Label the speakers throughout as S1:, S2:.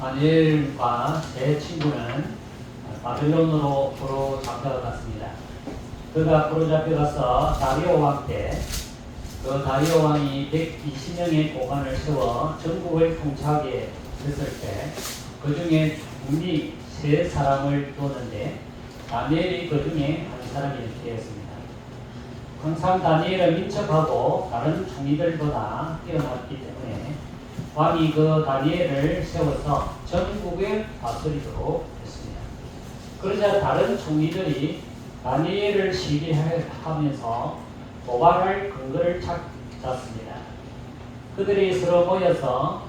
S1: 다니엘과 제 친구는 바벨론으로 포로 잡혀갔습니다. 그가 포로 잡혀가서 다리오 왕 때 그 다리오 왕이 120명의 고관을 세워 전국을 통치하게 됐을 때 그 중에 중리 3사람을 두었는데 다니엘이 그 중에 한 사람이 되었습니다. 항상 다니엘은 민첩하고 다른 총리들보다 뛰어났기 때문에 왕이 그 다니엘을 세워서 전국에 다스리도록 했습니다. 그러자 다른 총리들이 다니엘을 시기하면서 고발할 근거를 찾았습니다. 그들이 서로 모여서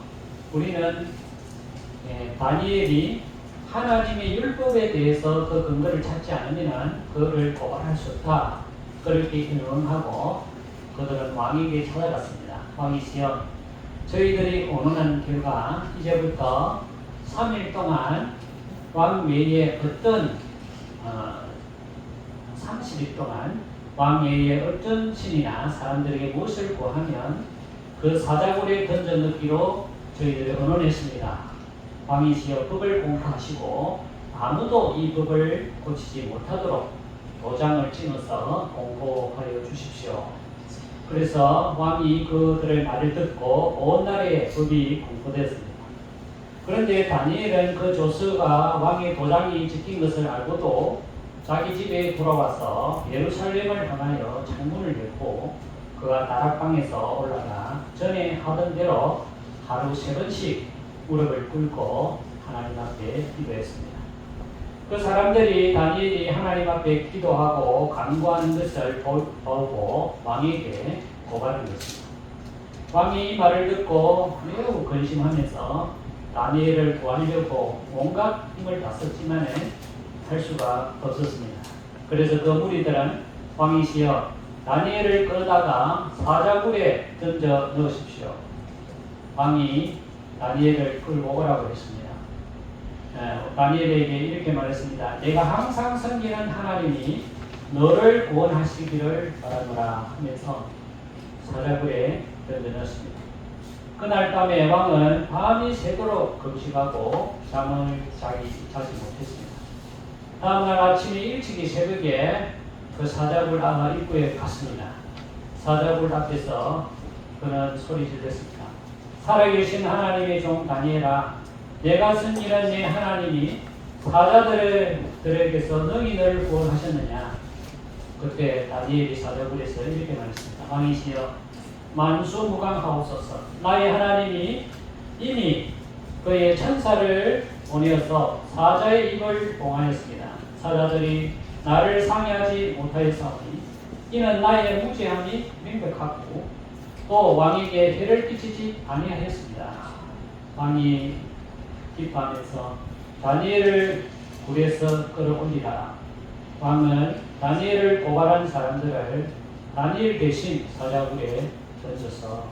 S1: 우리는 다니엘이 하나님의 율법에 대해서 그 근거를 찾지 않으면 그를 고발할 수 없다. 그렇게 인용하고 그들은 왕에게 찾아갔습니다. 왕이시여, 저희들이 언론한 결과 이제부터 3일 동안 왕 외에 30일 동안 왕 외에 어떤 신이나 사람들에게 무엇을 구하면 그 사자굴에 던져 넣기로 저희들이 언론했습니다. 왕이시여, 법을 공포하시고 아무도 이 법을 고치지 못하도록 도장을 찍어서 공포하여 주십시오. 그래서 왕이 그들의 말을 듣고 온 나라에 법이 공포되었습니다. 그런데 다니엘은 그 조서가 왕의 도장이 찍힌 것을 알고도 자기 집에 돌아와서 예루살렘을 향하여 창문을 열고 그가 다락방에서 올라가 전에 하던 대로 하루 3번씩 무릎을 꿇고 하나님 앞에 기도했습니다. 그 사람들이 다니엘이 하나님 앞에 기도하고 간구하는 것을 보고 왕에게 고발했습니다. 왕이 이 말을 듣고 매우 근심하면서 다니엘을 구하려고 온갖 힘을 다 썼지만 할 수가 없었습니다. 그래서 그 무리들은 왕이시여, 다니엘을 끌다가 사자굴에 던져 넣으십시오. 왕이 다니엘을 끌고 오라고 했습니다. 다니엘에게 이렇게 말했습니다. 내가 항상 섬기는 하나님이 너를 구원하시기를 바라노라 하면서 사자굴에 던져 넣었습니다. 그날 밤에 왕은 밤이 새도록 금식하고 잠을 자지 못했습니다. 다음날 아침에 일찍이 새벽에 그 사자굴 입구에 갔습니다. 사자굴 앞에서 그는 소리 질렀습니다. 살아계신 하나님의 종 다니엘아, 내가 섬기는 내 하나님이 사자들에게서 너희 너를 구원하셨느냐? 그때 다니엘이 사자굴에서 이렇게 말했습니다. 왕이시여, 만수무강하옵소서. 나의 하나님이 이미 그의 천사를 보내어서 사자의 입을 봉하였습니다. 사자들이 나를 상해하지 못하였사오니 이는 나의 무죄함이 명백하고 또 왕에게 해를 끼치지 아니하였습니다. 왕이 기뻐하면서 다니엘을 굴에서 끌어올리라. 왕은 다니엘을 고발한 사람들을 다니엘 대신 사자굴에 던져서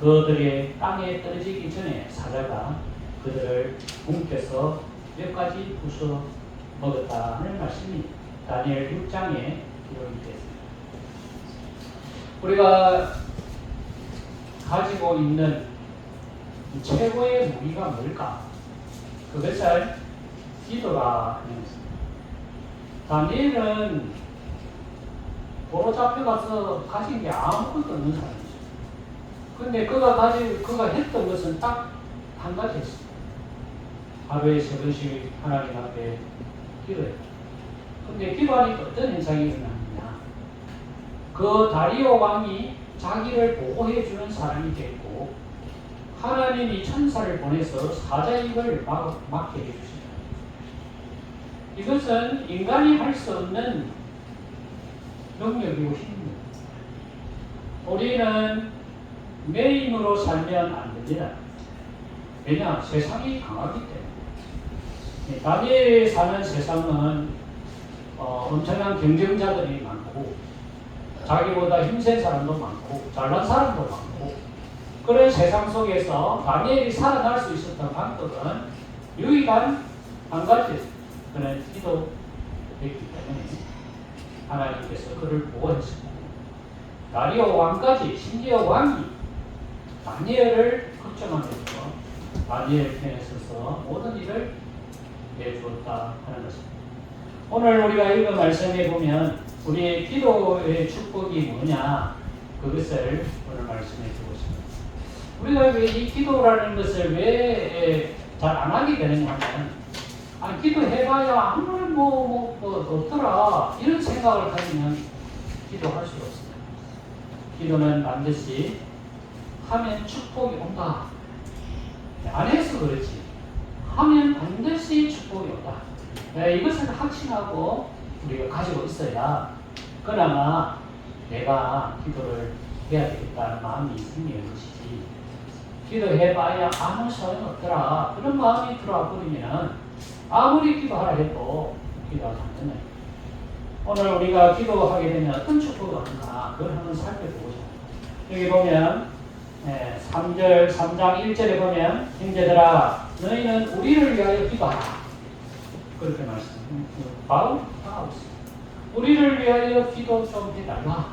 S1: 그들의 땅에 떨어지기 전에 사자가 그들을 굶겨서 몇 가지 부숴 먹었다는 말씀이 다니엘 6장에 기록이 되었습니다. 우리가 가지고 있는 최고의 무기가 뭘까? 그것을 기도라 하는 것입니다. 다니엘은 포로 잡혀가서 가진 게 아무것도 없는 사람이죠. 근데 그가 했던 것은 딱 한 가지 했습니다. 하루에 3번씩 하나님 앞에 기도했다. 근데 기도하니까 어떤 현상이 일어나느냐? 그 다리오 왕이 자기를 보호해주는 사람이 됐고 하나님이 천사를 보내서 사자의 입을 막게 해주시다. 이것은 인간이 할 수 없는 능력이고 힘입니다. 우리는 메인으로 살면 안 됩니다. 왜냐? 세상이 강하기 때문에. 다니엘이 사는 세상은 엄청난 경쟁자들이 많고 자기보다 힘센 사람도 많고 잘난 사람도 많고 그런 세상 속에서 다니엘이 살아날 수 있었던 방법은 유일한 한 가지, 그는 기도했기 때문에 하나님께서 그를 보호했습니다. 다리오 왕까지, 심지어 왕이 다니엘을 걱정하면서 마니엘 편에 서서 모든 일을 내주었다 하는 것입니다. 오늘 우리가 읽은 말씀에 보면 우리의 기도의 축복이 뭐냐 그것을 오늘 말씀해 주고 있습니다. 우리가 왜 이 기도라는 것을 왜 잘 안 하게 되느냐 하면 기도해봐야 아무런 없더라 이런 생각을 가지면 기도할 수가 없습니다. 기도는 반드시 하면 축복이 온다. 안 해서 그렇지. 하면 반드시 축복이 온다. 이것을 확신하고 우리가 가지고 있어야 그나마 내가 기도를 해야 되겠다는 마음이 생기는 것이지. 기도해봐야 아무 소용없더라. 그런 마음이 들어와 버리면 아무리 기도하라 해도 기도하지 않는 거예요. 오늘 우리가 기도하게 되면 어떤 축복이 오는가 그걸 한번 살펴보자. 여기 보면 3장 1절에 보면 형제들아 너희는 우리를 위하여 기도하라. 그렇게 말씀합니다. 바울 우리를 위하여 기도 좀 해달라.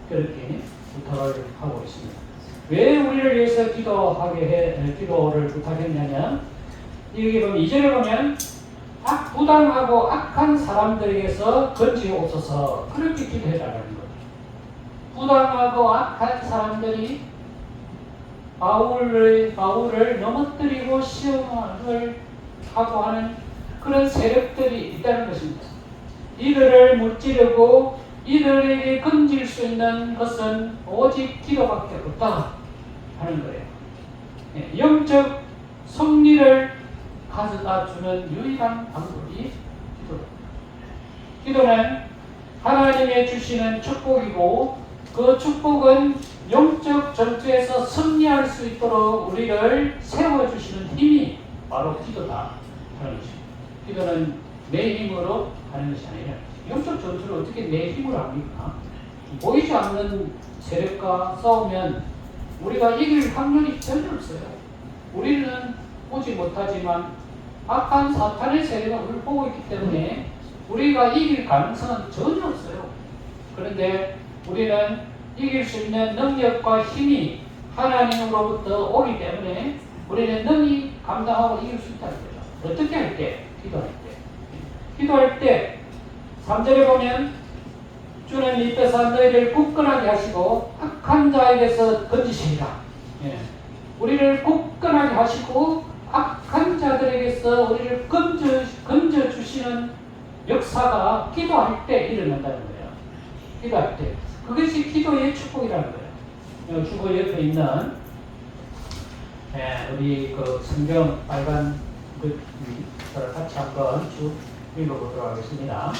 S1: 그렇게 부탁을 하고 있습니다. 왜 우리를 위해서 기도를 부탁했냐면 여기 보면 2절에 보면 부당하고 악한 사람들에게서 건지옵소서 그렇게 기도해달라는 거예요. 부당하고 악한 사람들이 바울을 넘어뜨리고 시험을 하고 하는 그런 세력들이 있다는 것입니다. 이들을 무찌르고 이들에게 건질 수 있는 것은 오직 기도밖에 없다 하는 거예요. 영적 승리를 가져다 주는 유일한 방법이 기도다. 기도는 하나님의 주시는 축복이고 그 축복은 영적 전투에서 승리할 수 있도록 우리를 세워주시는 힘이 바로 기도다 하는 것입니다. 기도는 내 힘으로 하는 것이 아니라 영적 전투를 어떻게 내 힘으로 합니까? 보이지 않는 세력과 싸우면 우리가 이길 확률이 전혀 없어요. 우리는 보지 못하지만 악한 사탄의 세력은 우리를 보고 있기 때문에 우리가 이길 가능성은 전혀 없어요. 그런데 우리는 이길 수 있는 능력과 힘이 하나님으로부터 오기 때문에 우리는 능히 감당하고 이길 수 있다는 거죠. 어떻게 할 때? 기도할 때 3절에 보면 주는 이때서 너희를 굳건하게 하시고 악한 자에게서 건지시리라. 우리를 굳건하게 하시고 악한 자들에게서 우리를 건져주시는 역사가 기도할 때 일어난다는 거예요. 기도할 때. 그것이 기도의 축복이라는 거예요. 주보 옆에 있는 우리 그 성경 빨간 그걸 같이 한번 쭉 읽어보도록 하겠습니다.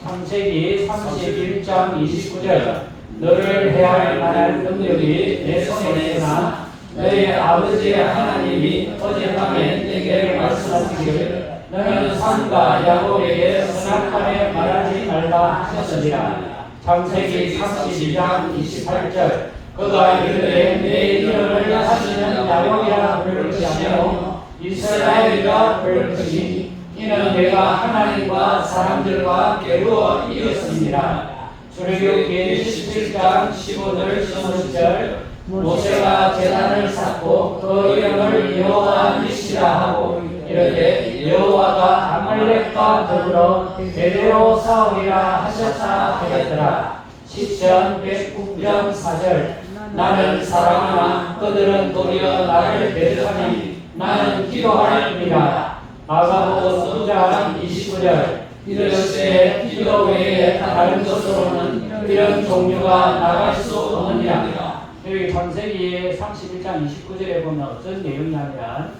S1: 창세기 31장 29절 너를 해할 만한 능력이 내 손에 있으나 너희 아버지의 하나님이 어젯밤에 내게 말씀하시기를 너는 삼가 야곱에게 선악함에 말하지 말라 하셨으리라. 창세기 32장 28절 그가 이르되 내 이름을 다시는 야곱이라 부를 것이 아니요 이스라엘이라 부를 것이니 이는 내가 하나님과 사람들과 겨루어 이겼습니다. 출애굽기 17장 15절 16절 모세가 제단을 쌓고 그 이름을 여호와 니시라 하고 이르되 여호와가 아말렉과 더불어 대대로 싸우리라 하셨다 하였더라. 시편 109편 4절 나는 사랑하나 그들은 도리어 나를 배척하니 나는 기도하리라. 마가복음 9장 29절 이르시되 기도 외에 다른 것으로는 이런 종류가 나갈 수 없느니라. 여기 창세기 31장 29절에 보면 어떤 내용이냐면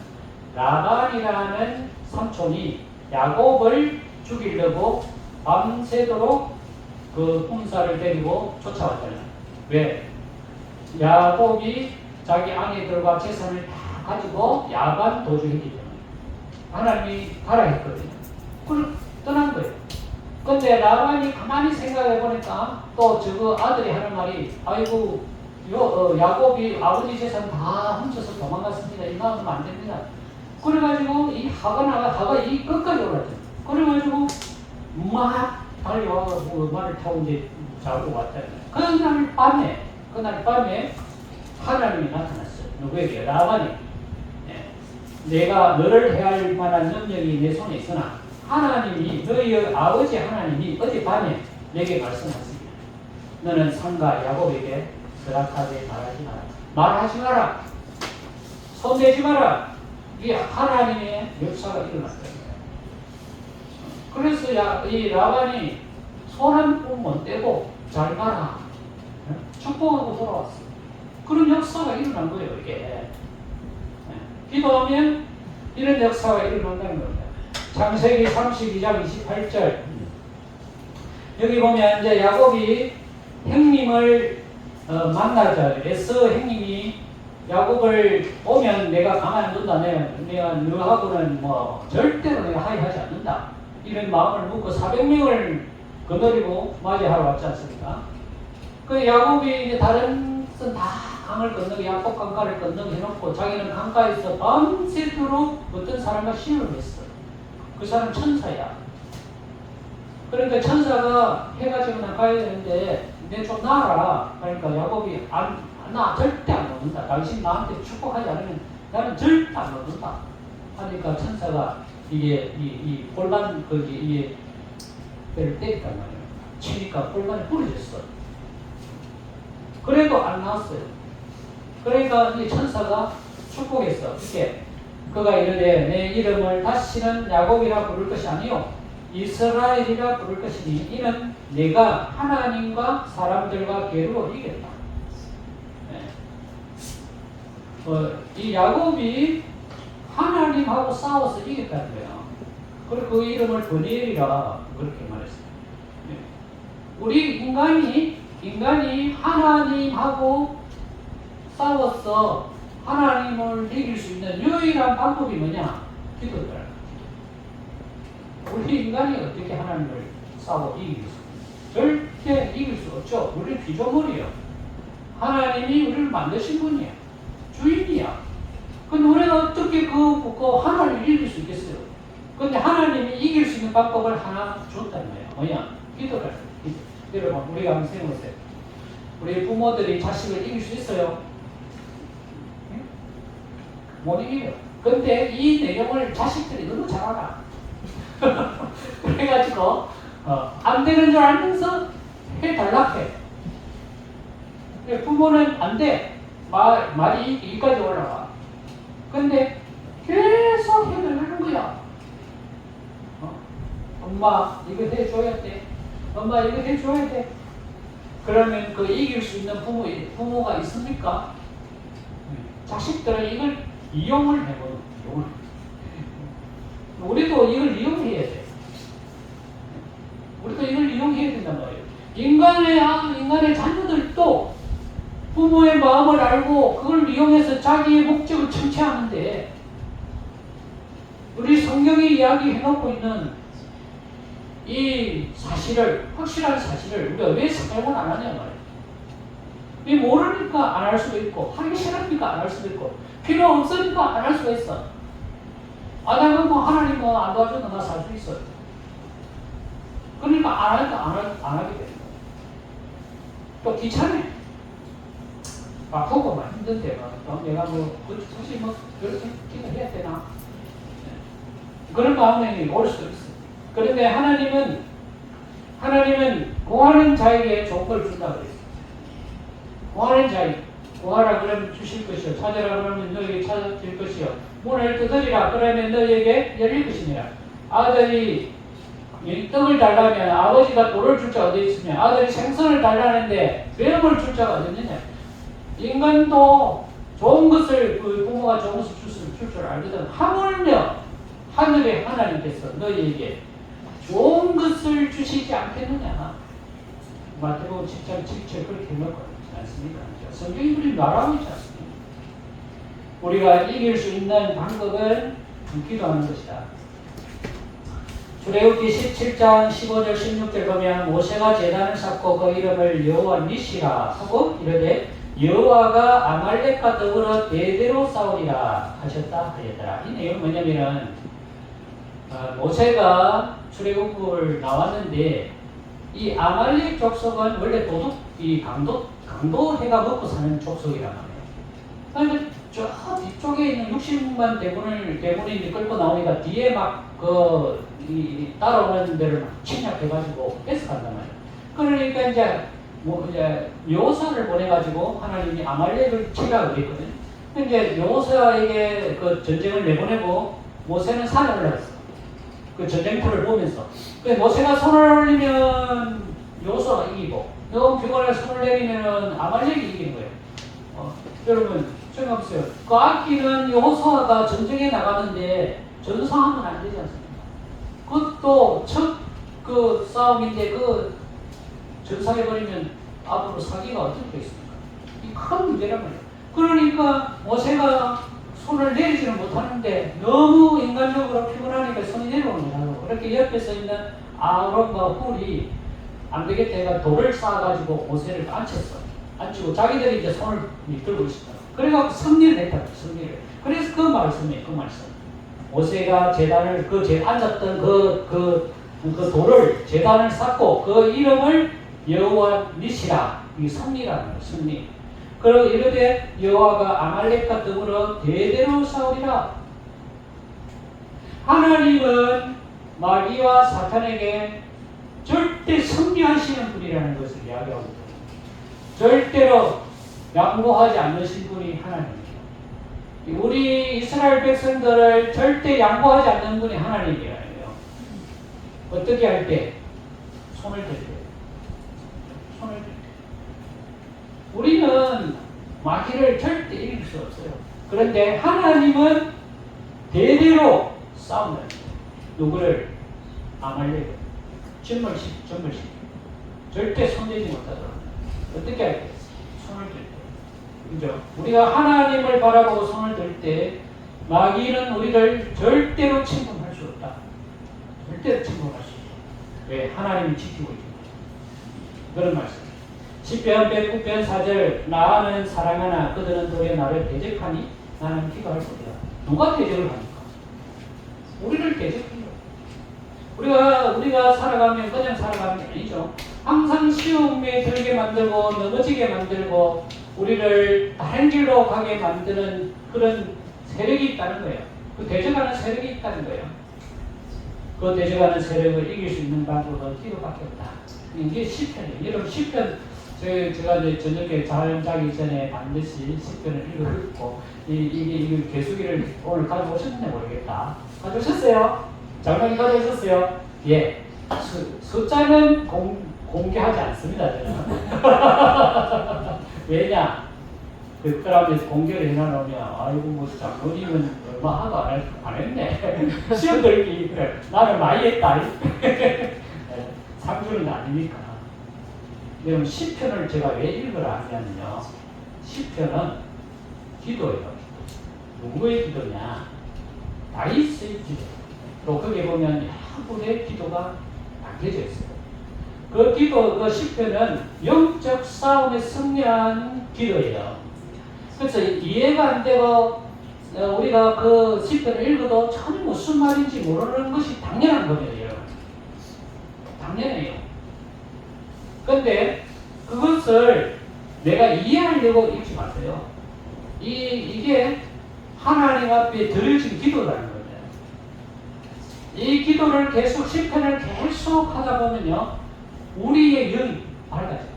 S1: 라반이라는 삼촌이 야곱을 죽이려고 밤새도록 그 군사를 데리고 쫓아왔잖아요. 왜? 야곱이 자기 아내들과 재산을 다 가지고 야반 도주했기 때문에 하나님이 가라 했거든요. 그걸 떠난 거예요. 근데 라반이 가만히 생각해 보니까 또 저거 아들이 하는 말이 아이고 야곱이 아버지 재산 다 훔쳐서 도망갔습니다. 이거 하면 안 됩니다. 그래가지고 이 하가 이 끝까지 올랐죠. 그래가지고 막 달려와가지고 말을 타고 이제 잡고 왔잖아요. 그날 밤에 하나님이 나타났어요. 누구에게? 라반이. 내가 너를 해할 만한 능력이 내 손에 있으나 하나님이 너희 아버지 하나님이 어젯밤에 내게 말씀하시기를 너는 상가 야곱에게 허락하게 말하지 마라. 손대지 마라. 이 하나님의 역사가 일어났다. 그래서 이 라반이 손 한 푼 못 떼고 잘 가라. 축복하고 돌아왔어. 그런 역사가 일어난 거예요, 이게. 기도하면 이런 역사가 일어난다는 겁니다. 창세기 32장 28절. 여기 보면 이제 야곱이 형님을 만나자. 에서 형님이 야곱을 오면 내가 가만 안 둔다. 내가 너하고는 뭐 절대로 내가 하이하지 않는다. 이런 마음을 묻고 400명을 거느리고 맞이하러 왔지 않습니까? 그 야곱이 이제 다른 것은 다 강을 건너고 야곱 강가를 건너고 해놓고 자기는 강가에서 밤새도록 어떤 사람과 시험을 했어. 그 사람 천사야. 그러니까 천사가 해가 지고 나가야 되는데 내 좀 놔라. 그러니까 야곱이 나 절대 안 놓는다. 당신 나한테 축복하지 않으면 나는 절대 안 놓는다. 하니까 천사가 이게 이 골반 거기 이게 배를 때렸단 말이에요. 치니까 골반이 부러졌어. 그래도 안 나왔어요. 그러니까 이 천사가 축복했어. 이렇게 그가 이르되 내 이름을 다시는 야곱이라 부를 것이 아니요 이스라엘이라 부를 것이니 이는 내가 하나님과 사람들과 게으로 이겼다. 이 야곱이 하나님하고 싸워서 이겼다는 거예요. 그리고 그 이름을 버니엘이라 그렇게 말했어요. 우리 인간이 하나님하고 싸워서 하나님을 이길 수 있는 유일한 방법이 뭐냐? 기도다. 우리 인간이 어떻게 하나님을 싸워 이길 수 있어요? 절대 이길 수 없죠. 우리는 피조물이에요. 하나님이 우리를 만드신 분이에요. 주인이야. 근데 우리가 어떻게 그 하나님을 이길 수 있겠어요? 근데 하나님이 이길 수 있는 방법을 하나 줬다는 거예요. 뭐냐? 기도를. 여러분, 우리가 한번 생각해보세요. 우리 부모들이 자식을 이길 수 있어요? 응? 못 이겨요. 근데 이 내용을 자식들이 너무 잘 알아. 그래가지고, 안 되는 줄 알면서 해달라 해. 부모는 안 돼. 말이 여기까지 올라가. 근데 계속 해달라는 거야. 엄마, 이거 해줘야 돼. 엄마, 이거 해줘야 돼. 그러면 그 이길 수 있는 부모가 있습니까? 자식들은 이걸 이용을 해보는 이용을. 우리도 이걸 이용해야 돼. 우리도 이걸 이용해야 된단 말이에요. 인간의 자녀들도 부모의 마음을 알고 그걸 이용해서 자기의 목적을 성취하는데 우리 성경이 이야기해놓고 있는 이 사실을, 확실한 사실을 우리가 왜 사용을 안 하냐 말이에요. 왜 모르니까 안 할 수도 있고 하기 싫으니까 안 할 수도 있고 필요 없으니까 안 할 수가 있어. 나는 뭐 하나님 안 도와줘도 나 살 수 있어. 그러니까 안 하니까 안 하게 되는 거예요. 또 귀찮아. 바쁘고 막 힘든데 내가 굳이 그렇게 기도해야 되나? 그런 마음이 올 수도 있어. 그런데 하나님은 구하는 자에게 좋은 걸 준다고 그랬어요. 구하는 자에게 구하라 그러면 주실 것이요 찾으라 그러면 너에게 찾아질 것이요 문을 두드리라 그러면 너에게 열릴 것이니라. 아들이 떡을 달라면 아버지가 돌을 줄 자 어디 있으며 아들이 생선을 달라는데 뱀을 줄 자가 어디 있느냐. 인간도 좋은 것을 부모가 좋은 것을 줄 줄 알거든. 하물며 하늘의 하나님께서 너희에게 좋은 것을 주시지 않겠느냐. 마태복음 10장 7절 그렇게 해놓고 있지 않습니까? 성경이 우리 말하고 있지 않습니까? 우리가 이길 수 있는 방법은 기도하는 것이다. 출애굽기 17장 15절 16절 보면 모세가 제단을 쌓고 그 이름을 여호와 니시라 하고 이르되 여호와가 아말렉과 더불어 대대로 싸우리라 하셨다 하였더라. 이 내용은 뭐냐면은 모세가 출애굽을 나왔는데 이 아말렉 족속은 원래 강도 해가 먹고 사는 족속이란 말이에요. 그러니까 저 뒤쪽에 있는 60만 대군이 끌고 나오니까 뒤에 막 따라오는 데를 막 침략해가지고 뺏어간단 말이에요. 그러니까 이제 여호사를 보내가지고 하나님이 아말렉을 치라고 했거든요. 이제 여호사에게 그 전쟁을 내보내고 모세는 산에 올라갔어. 그 전쟁터를 보면서. 모세가 손을 올리면 여호사가 이기고, 너무 피곤해 손을 내리면 아말렉이 이기는 거예요. 여러분 생각해보세요. 그 악기는 여호수아가 전쟁에 나가는데 전사하면 안 되지 않습니까? 그것도 첫 그 싸움인데 그 전사해버리면 앞으로 사기가 어떻게 있습니까? 이 큰 문제란 말이에요. 그러니까 모세가 손을 내리지는 못하는데 너무 인간적으로 피곤하니까 손이 내려오는 거예요. 그렇게 옆에서 있는 아론과 훌이 안 되겠다 해가 돌을 쌓아가지고 모세를 앉히고 자기들이 이제 손을 이끌고 있었다. 그래갖고 승리를 했다. 승리를. 그래서 그 말씀이에요. 그 말씀. 모세가 재단을 앉았던 그 돌을 재단을 쌓고 그 이름을 여호와 니시라. 이 승리라는 거예요. 승리. 그리고 이르되 여호와가 아말렉과 더불어 대대로 싸우리라. 하나님은 마귀와 사탄에게 절대 승리하시는 분이라는 것을 이야기하고 있습니다. 절대로 양보하지 않으신 분이 하나님이에요. 우리 이스라엘 백성들을 절대 양보하지 않는 분이 하나님이에요. 어떻게 할 때? 손을 들 때. 손을 들 때. 우리는 마귀를 절대 이길 수 없어요. 그런데 하나님은 대대로 싸운다. 누구를? 아말렉을. 전멸시켜. 절대 손대지 못하도록. 어떻게 할 때? 손을 들 때. 그죠? 우리가 하나님을 바라보고 손을 들 때 마귀는 우리를 절대로 침범할 수 없다. 절대로 침범할 수 없다. 왜? 하나님이 지키고 있다. 그런 말씀. 시편 109편 4절 나는 사랑하나 그들은 도리어 나를 대적하니 나는 기도할 뿐이다. 누가 대적을 합니까? 우리를 대적해요. 우리가 살아가면 그냥 살아가는 게 아니죠. 항상 시험에 들게 만들고 넘어지게 만들고 우리를 다른 길로 가게 만드는 그런 세력이 있다는 거예요. 그 대적하는 세력이 있다는 거예요. 그 대적하는 세력을 이길 수 있는 방법은 기도밖에 없다. 이게 시편이에요. 여러분 시편 제가 이제 저녁에 잘 자기 전에 반드시 시편을 읽고 이게 개수기를 오늘 가져오셨는지 모르겠다. 가져오셨어요? 장로님 가져오셨어요? 예. 숫자는 공개하지 않습니다. 저는. 왜냐? 그러면 공개를 해놔놓으면 아이고 뭐 장로님은 얼마 하고 안 했네. 시험 들기 그래. 나는 많이 했다. 상주는 아니니까. 여러분 시편을 제가 왜 읽으라 하냐면요. 시편은 기도예요. 누구의 기도냐? 다윗의 기도. 또 거기에 보면 야구의 기도가 담겨져 있어요. 그 시편은 영적 싸움에 승리한 기도예요. 그래서 이해가 안 되고 우리가 그 시편을 읽어도 전혀 무슨 말인지 모르는 것이 당연한 거예요. 당연해요. 그런데 그것을 내가 이해하려고 읽지 마세요. 이게 하나님 앞에 드려진 기도라는 거예요. 이 기도를 계속 시편을 계속 하다 보면요, 우리의 영이 밝아져요.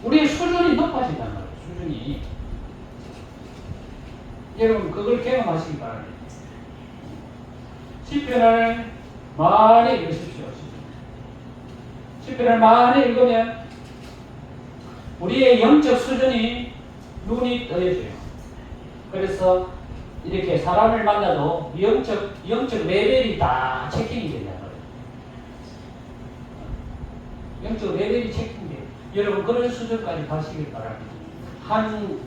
S1: 우리의 수준이 높아진단 말이에요. 수준이. 여러분 그걸 경험하시기 바랍니다. 시편을 많이 읽으십시오. 시편을 많이 읽으면 우리의 영적 수준이 눈이 떠져요. 그래서 이렇게 사람을 만나도 영적 레벨이 다 체킹이 된단 말이에요. 영적 레벨이 체킹돼요. 여러분 그런 수준까지 가시길 바랍니다. 한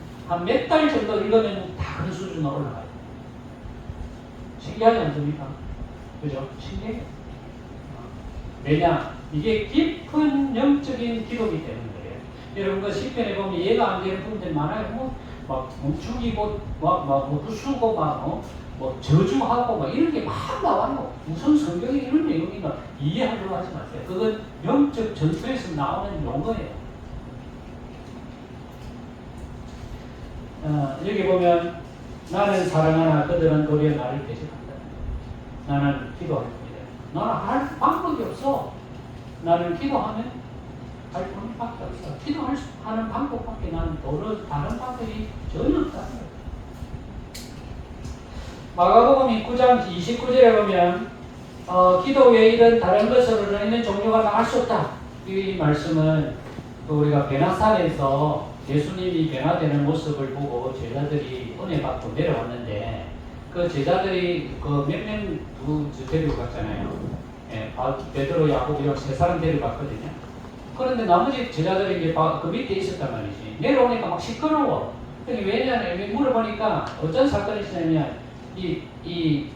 S1: 몇 달 정도 읽으면 다 그런 수준으로 올라가요. 신기하지 않습니까? 그죠? 신기해요. 왜냐? 이게 깊은 영적인 기도이기 때문에 여러분 그 시편에 보면 이해가 안 되는 부분들이 많아요. 막 죽이고 막 부수고 막 저주하고 막 이런 게 막 나와요. 무슨 성경에 이런 내용이나 이해하려고 하지 마세요. 그건 영적 전투에서 나오는 용어예요. 여기 보면 나는 사랑하나 그들은 도리어 나를 배척한다. 나는 기도할 뿐이다. 나는 할 방법이 없어. 나는 기도하면 할 방법밖에 없어. 기도하는 방법밖에 나는 다른 방법이 전혀 없다. 마가복음 9장 29절에 보면 기도 외에 이런 다른 것으로는 있는 종교가 나갈 수 없다. 이 말씀은 우리가 베나산에서 예수님이 변화되는 모습을 보고 제자들이 은혜 받고 내려왔는데 그 제자들이 그 몇 명 데리고 갔잖아요. 예, 베드로, 야곱 이런 세 사람 데려갔거든요. 그런데 나머지 제자들이 이제 그 밑에 있었단 말이지. 내려오니까 막 시끄러워. 왜냐면 물어보니까 어떤 사건이 있었냐면 이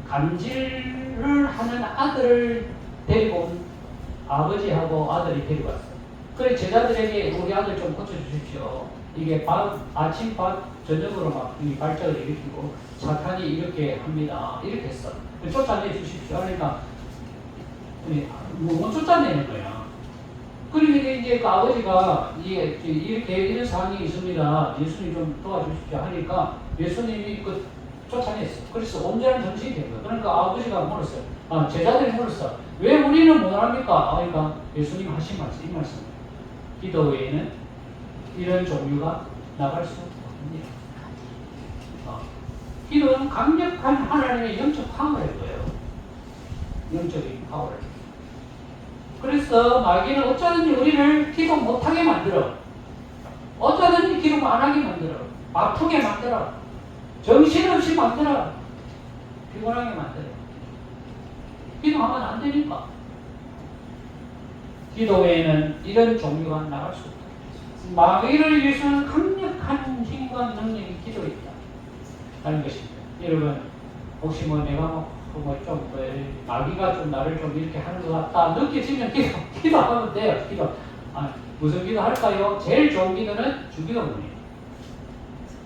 S1: 간질을 하는 아들을 데리고 온 아버지하고 아들이 데리고 왔어요. 그래 제자들에게 우리 아들 좀 고쳐주십시오. 이게 아침밥 저녁으로 막 이 발작을 일으키고 사탄이 이렇게 합니다. 이렇게 했어. 쫓아내 주십시오. 그러니까 못 쫓아내는 거야. 그러니까 이제 그 아버지가 이렇게 이런 상황이 있습니다. 예수님 좀 도와주십시오 하니까 예수님이 쫓아냈어. 그래서 온전한 정신이 된 거야. 그러니까 아버지가 물었어요. 제자들이 물었어. 왜 우리는 못 합니까? 그러니까 예수님 하신 말씀, 이 말씀. 기도 외에는 이런 종류가 나갈 수 없습니다. 기도는 강력한 하나님의 영적 파워일 거예요. 영적인 파워를. 그래서 마귀는 어쩌든지 우리를 기도 못하게 만들어. 어쩌든지 기도 안 하게 만들어. 아프게 만들어. 정신없이 만들어. 피곤하게 만들어. 기도하면 안 되니까. 기도 외에는 이런 종류가 나갈 수 없다. 마귀를 위해서는 강력한 힘과 능력이 기도에 있다. 라는 것입니다. 여러분, 혹시 내가 마귀가 좀 나를 좀 이렇게 하는 것 같다 느껴지면 기도하면 돼요. 무슨 기도 할까요? 제일 좋은 기도는 주기도문이에요.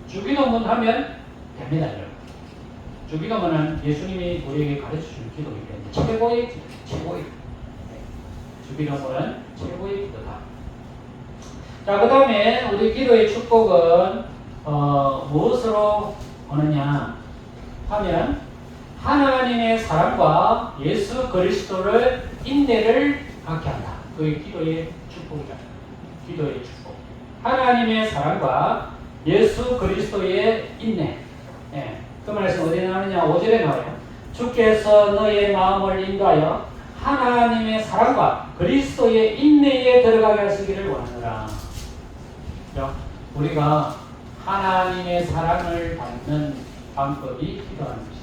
S1: 주기도문 하면 됩니다, 여러분. 주기도문은 예수님이 우리에게 가르쳐 준 기도이기 때문에 최고의 주기도문은 최고의 기도다. 자, 그 다음에 우리 기도의 축복은 무엇으로 오느냐 하면 하나님의 사랑과 예수 그리스도를 인내를 갖게 한다. 그게 기도의 축복이다. 기도의 축복. 하나님의 사랑과 예수 그리스도의 인내. 예. 그 말씀 어디에 나오느냐? 5절에 나와요. 주께서 너의 마음을 인도하여 하나님의 사랑과 그리스도의 인내에 들어가게 하시기를 원하노라. 우리가 하나님의 사랑을 받는 방법이 기도하는 것이다.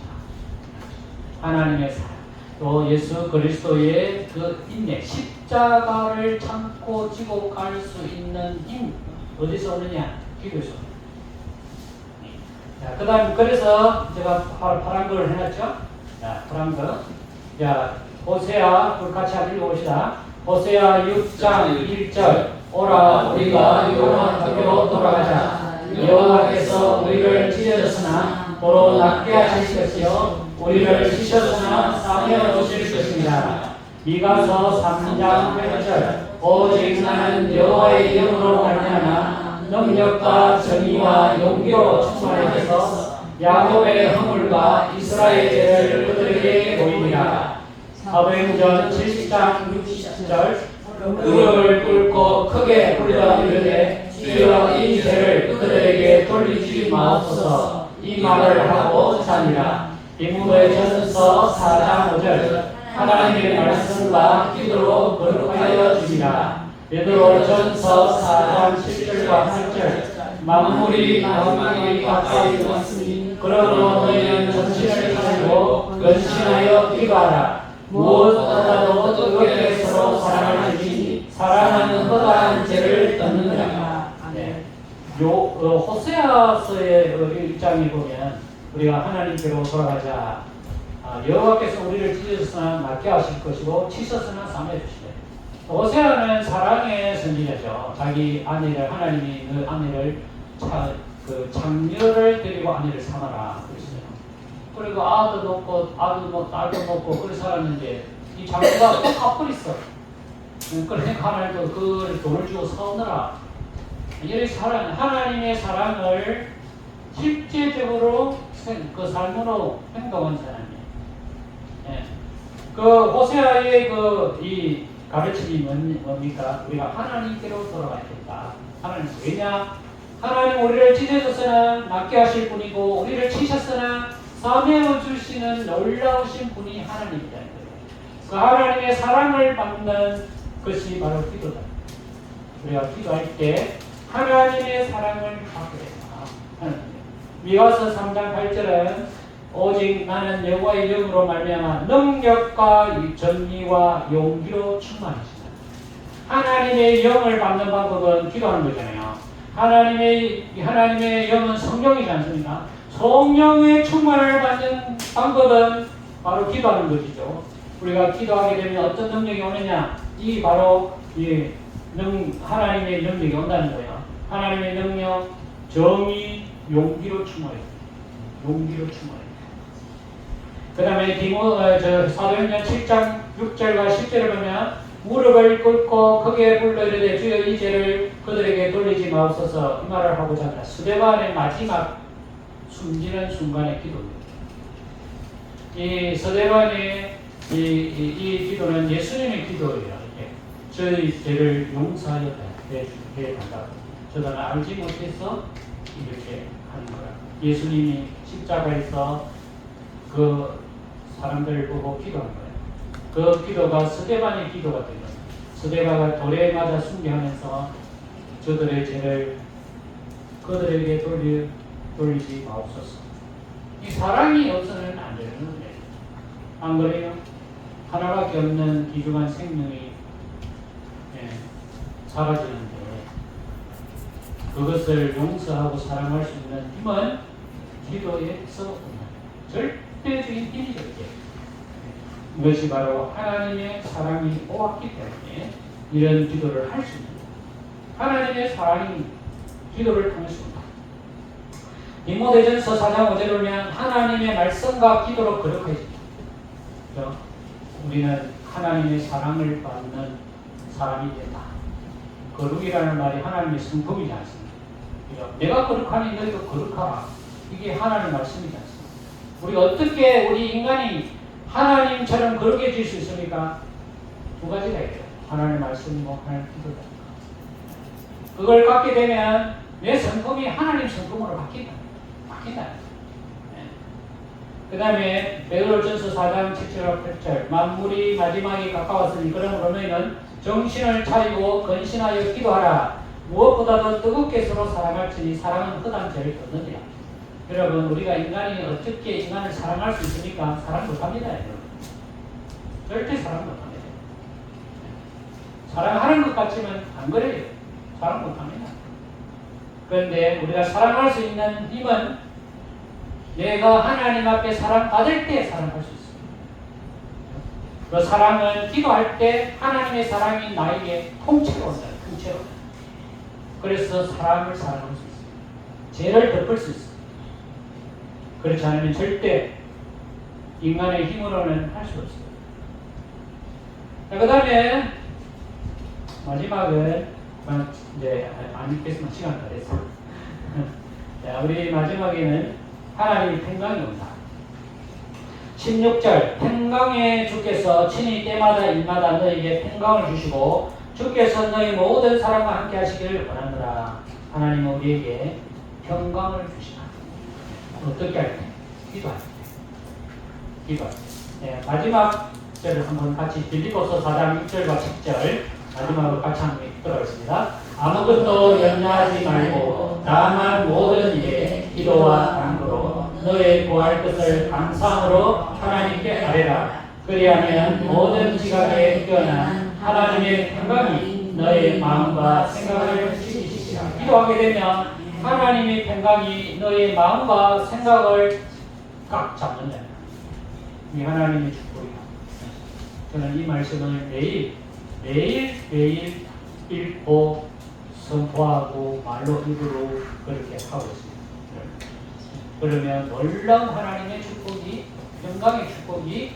S1: 하나님의 사랑, 또 예수 그리스도의 그 인내, 십자가를 참고 지고 갈 수 있는 힘 어디서 오느냐? 기도에서. 자, 그 다음 그래서 제가 파란 걸 해놨죠. 자, 파란 거. 자, 호세아 불 같이 한번 읽어봅시다. 호세아 6장 1절. 오라 우리가 여호와 학교로 돌아가자. 여호와께서 우리를 찢어졌으나 도로 낫게 하실 것이요 우리를 찢었으나 싸매어 주실 것입니다. 미가서 3장 8절. 오직 나는 여호와의 이름으로 말미암아 능력과 정의와 용기로 충만해서 야곱의 허물과 이스라엘의 죄를 그들에게 보이니라. 사도행전 70장 60절. 무릎을 꿇고 크게 불러 이르되 주여 이 죄를 그들에게 돌리지 마옵소서. 이 말을 하고 자니라. 디모데전서 4장 5절. 하나님의 말씀과 기도로 거룩하여 주니라. 베드로전서 4장 7절과 8절. 만물이 마지막에 가까이 왔으니 그러므로 너희는 전신을 가지고 근신하여 기도하라. 무엇보다도 뜨겁게 서로 사랑을 주니 사랑은 허다한 죄를 덮는다. 네. 호세아서의 1장에 보면 우리가 하나님께로 돌아가자. 여호와께서 우리를 찢으셨으나 낫게 하실 것이고 치셨으나 싸매 주시되. 호세아는 사랑의 선지자죠. 자기 아내를 하나님이 그 아내를 장녀를 데리고 아내를 삼아라 그랬어요. 그리고 아도 놓고 딸도 놓고 그렇게 살았는데 이 장녀가 또 갚버렸어. 그러니까 하나님도 그 돈을 주고 사오느라 이렇게 하나님의 사랑을 실제적으로 그 삶으로 행동한 사람이에요. 예. 그 호세아의 이 가르침이 뭡니까? 우리가 하나님께로 돌아가야 된다. 하나님 왜냐? 하나님 우리를 찢어졌으나 낫게 하실 분이고 우리를 치셨으나 사명을 주시는 놀라우신 분이 하나님이다. 그 하나님의 사랑을 받는 것이 바로 기도다. 우리가 기도할 때 하나님의 사랑을 받게 된다. 미가서 3장 8절은 오직 나는 여호와의 영으로 말미암아 능력과 정의와 용기로 충만하시다. 하나님의 영을 받는 방법은 기도하는 거잖아요. 하나님의 영은 성령이지 않습니까? 성령의 충만을 받는 방법은 바로 기도하는 것이죠. 우리가 기도하게 되면 어떤 능력이 오느냐? 이 바로 하나님의 능력이 온다는 거예요. 하나님의 능력, 정의, 용기로 충만해요. 용기로 충만해요. 그 다음에 사도행전 7장 6절과 10절을 보면 무릎을 꿇고 크게 불러 이르되 주여 이 죄를 그들에게 돌리지 마옵소서 이 말을 하고자 한다. 스데반의 마지막 숨지는 순간의 기도입니다. 이 스데반의 이 기도는 예수님의 기도예요. 저희 죄를 용서하여 달라고. 저는 알지 못해서 이렇게 하는 거야. 예수님이 십자가에서 그 사람들을 보고 기도한 거예요. 그 기도가 스데반의 기도가 된 거예요. 스데반가 돌에 맞아 순교하면서 저들의 죄를 그들에게 돌리지 마옵소서. 이 사랑이 없어서는 안 되는 거예요. 안 그래요? 하나밖에 없는 귀중한 생명이 사라지는데 그것을 용서하고 사랑할 수 있는 힘은 기도에서 절대적인 힘이 없게 이것이 바로 하나님의 사랑이 오왔기 때문에 이런 기도를 할 수 있습니다. 하나님의 사랑이 기도를 통해 줍니다. 디모데전서 4장 5절을 보면 하나님의 말씀과 기도로 거룩해집니다. 그렇죠? 우리는 하나님의 사랑을 받는 사람이 된다. 거룩이라는 말이 하나님의 성품이지 않습니까? 그렇죠? 내가 거룩하니 너희도 거룩하라. 이게 하나님의 말씀이지 않습니까? 우리가 어떻게 우리 인간이 하나님처럼 거룩해질 수 있습니까? 두 가지가 있어요. 하나님의 말씀이고 하나님의 기도다. 그걸 갖게 되면 내 성품이 하나님 성품으로 바뀐다. 그 다음에 베드로전서 4장 7절 8절 만물이 마지막이 가까웠으니 그러므로 너희는 정신을 차리고 근신하여 기도하라. 무엇보다도 뜨겁게 서로 사랑할지니 사랑은 흑암 죄를 걷느니라. 여러분 우리가 인간이 어떻게 인간을 사랑할 수 있습니까? 사랑 못합니다. 여러분. 절대 사랑 못합니다. 사랑하는 것 같지만 안 그래요. 사랑 못합니다. 그런데 우리가 사랑할 수 있는 힘은 내가 하나님 앞에 사랑받을 때 사랑할 수 있습니다. 그 사랑은 기도할 때 하나님의 사랑이 나에게 통째로 온다. 통째로. 그래서 사랑을 사랑할 수 있습니다. 죄를 덮을 수 있습니다. 그렇지 않으면 절대 인간의 힘으로는 할 수 없습니다. 그 다음에 마지막은 이제 안 읽겠으면 시간 다 됐어요. 우리 마지막에는 하나님의 평강이 온다. 16절 평강의 주께서 친히 때마다 일마다 너희에게 평강을 주시고 주께서 너희 모든 사람과 함께 하시기를 원하노라. 하나님은 우리에게 평강을 주시다. 어떻게 할 때? 기도할 때. 기도할 때. 네, 마지막 절을 한번 같이 빌립보서 4장 6절과 10절 마지막으로 같이 한번 읽도록하겠습니다. 아무것도 염려하지 말고 다만 모든 일에 기도와 간구로 너의 구할 것을 감사함으로 하나님께 아뢰라. 그리하면 모든 지각에 뛰어난 하나님의 평강이 너의 마음과 생각을 지키시리라. 기도하게 되면 하나님의 평강이 너의 마음과 생각을 꽉 잡는다. 이 하나님의 축복이다. 저는 이 말씀을 매일 읽고 선포하고 말로 입으로 그렇게 하고 있습니다. 그러면 놀라운 하나님의 축복이, 평강의 축복이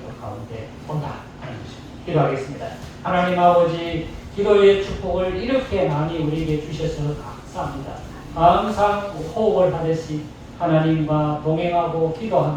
S1: 우리 가운데 온다 하는 것입니다. 기도하겠습니다. 하나님 아버지, 기도의 축복을 이렇게 많이 우리에게 주셔서 감사합니다. 항상 호흡을 하듯이 하나님과 동행하고 기도하는